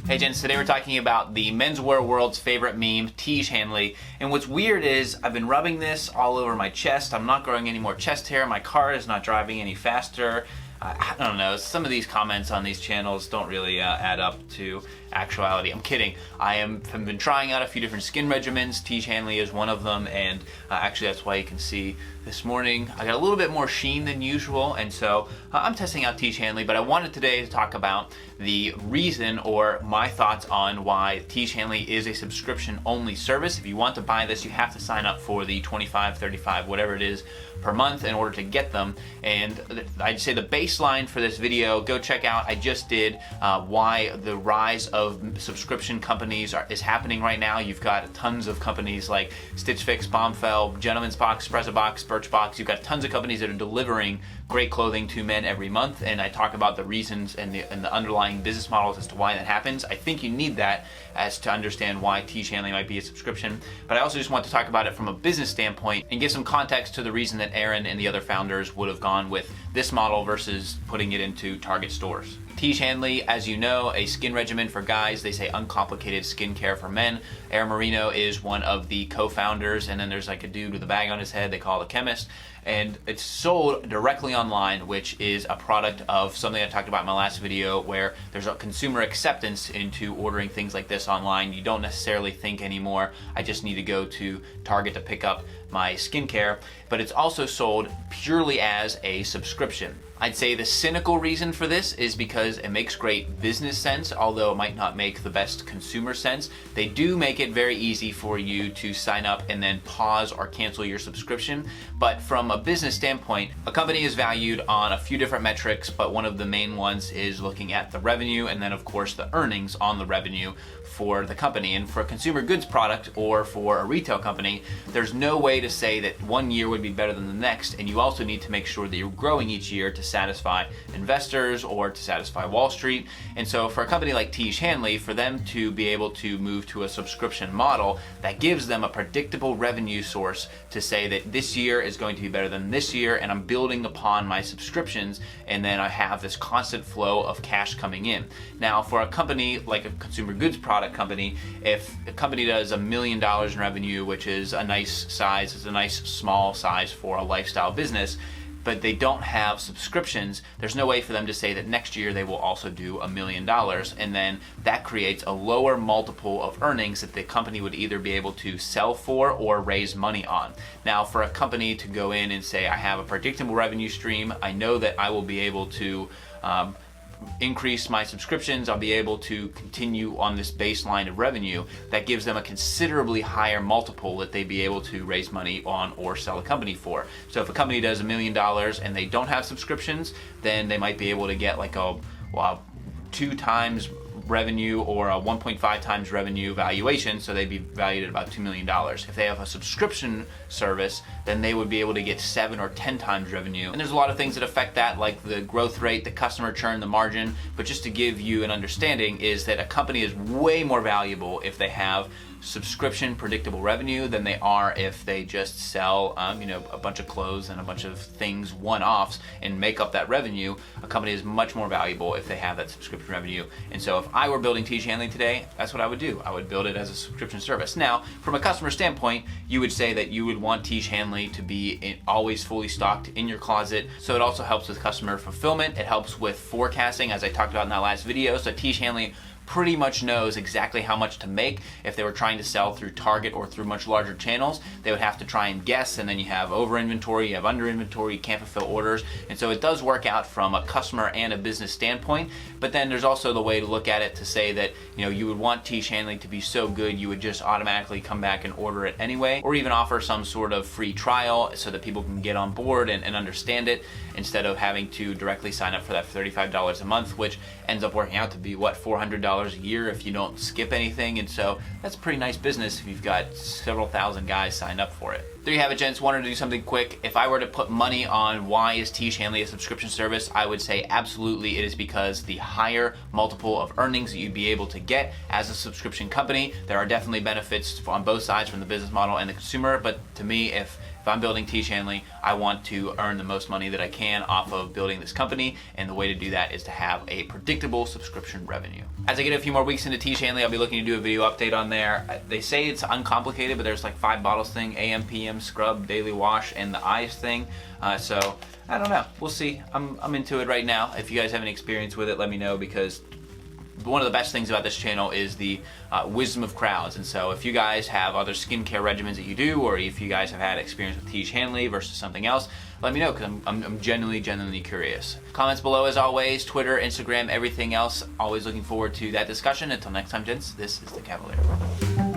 Hey gents, today we're talking about the menswear world's favorite meme, Tiege Hanley. And what's weird is I've been rubbing this all over my chest. I'm not growing any more chest hair. My car is not driving any faster. I don't know, some of these comments on these channels don't really add up to actuality. I'm kidding. I have been trying out a few different skin regimens. Tiege Hanley is one of them, and actually that's why you can see this morning I got a little bit more sheen than usual, and so I'm testing out Tiege Hanley. But I wanted today to talk about the reason or my thoughts on why Tiege Hanley is a subscription only service. If you want to buy this, you have to sign up for the $25, $35, whatever it is per month in order to get them. And I'd say the baseline for this video, go check out, I just did why the rise of subscription companies is happening right now. You've got tons of companies like Stitch Fix, Bombfell, Gentleman's Box, Espresso Box, Birchbox. You've got tons of companies that are delivering great clothing to men every month, and I talk about the reasons and the underlying business models as to why that happens. I think you need that as to understand why Tiege Hanley might be a subscription, but I also just want to talk about it from a business standpoint and give some context to the reason that Aaron and the other founders would have gone with this model versus putting it into Target stores. Tiege Hanley, as you know, a skin regimen for guys. They say uncomplicated skincare for men. Aaron Marino is one of the co-founders, and then there's like a dude with a bag on his head they call the chemist. And it's sold directly online, which is a product of something I talked about in my last video, where there's a consumer acceptance into ordering things like this online. You don't necessarily think anymore, I just need to go to Target to pick up my skincare, but it's also sold purely as a subscription. I'd say the cynical reason for this is because it makes great business sense, although it might not make the best consumer sense. They do make it very easy for you to sign up and then pause or cancel your subscription, but from a business standpoint, a company is valued on a few different metrics, but one of the main ones is looking at the revenue and then of course the earnings on the revenue for the company. And for a consumer goods product or for a retail company, there's no way to say that one year would be better than the next, and you also need to make sure that you're growing each year to satisfy investors or to satisfy Wall Street. And so for a company like Tiege Hanley, for them to be able to move to a subscription model, that gives them a predictable revenue source to say that this year is going to be better than this year, and I'm building upon my subscriptions, and then I have this constant flow of cash coming in. Now for a company like a consumer goods product company, if a company does $1 million in revenue, which is a nice size, it's a nice small size for a lifestyle business, but they don't have subscriptions, there's no way for them to say that next year they will also do $1 million, and then that creates a lower multiple of earnings that the company would either be able to sell for or raise money on. Now for a company to go in and say, I have a predictable revenue stream, I know that I will be able to increase my subscriptions, I'll be able to continue on this baseline of revenue, that gives them a considerably higher multiple that they'd be able to raise money on or sell a company for. So if a company does $1 million and they don't have subscriptions, then they might be able to get like a 2 times revenue or a 1.5 times revenue valuation, so they'd be valued at about $2 million. If they have a subscription service, then they would be able to get 7 or 10 times revenue. And there's a lot of things that affect that, like the growth rate, the customer churn, the margin, but just to give you an understanding is that a company is way more valuable if they have subscription predictable revenue than they are if they just sell a bunch of clothes and a bunch of things one-offs and make up that revenue. A company is much more valuable if they have that subscription revenue. And so if I were building Tiege Hanley today, that's what I would do. I would build it as a subscription service. Now from a customer standpoint, you would say that you would want Tiege Hanley to be always fully stocked in your closet, so it also helps with customer fulfillment. It helps with forecasting, as I talked about in that last video. So Tiege Hanley pretty much knows exactly how much to make. If they were trying to sell through Target or through much larger channels, they would have to try and guess, and then you have over inventory, you have under inventory, you can't fulfill orders. And so it does work out from a customer and a business standpoint, but then there's also the way to look at it to say that you would want Tiege Hanley to be so good you would just automatically come back and order it anyway, or even offer some sort of free trial so that people can get on board and understand it, instead of having to directly sign up for that $35 a month, which ends up working out to be what, $400 a year if you don't skip anything. And so that's a pretty nice business if you've got several thousand guys signed up for it. There you have it, gents. Wanted to do something quick. If I were to put money on why is Tiege Hanley a subscription service, I would say absolutely it is because the higher multiple of earnings that you'd be able to get as a subscription company. There are definitely benefits on both sides, from the business model and the consumer, but to me, if if I'm building Tiege Hanley, I want to earn the most money that I can off of building this company, and the way to do that is to have a predictable subscription revenue. As I get a few more weeks into Tiege Hanley, I'll be looking to do a video update on there. They say it's uncomplicated, but there's like 5 bottles thing, AM, PM, scrub, daily wash, and the eyes thing. So I don't know. We'll see. I'm into it right now. If you guys have any experience with it, let me know, because one of the best things about this channel is the wisdom of crowds. And so if you guys have other skincare regimens that you do, or if you guys have had experience with Tiege Hanley versus something else, let me know, because I'm genuinely curious. Comments below as always, Twitter, Instagram, everything else. Always looking forward to that discussion. Until next time, gents, this is the Kavalier.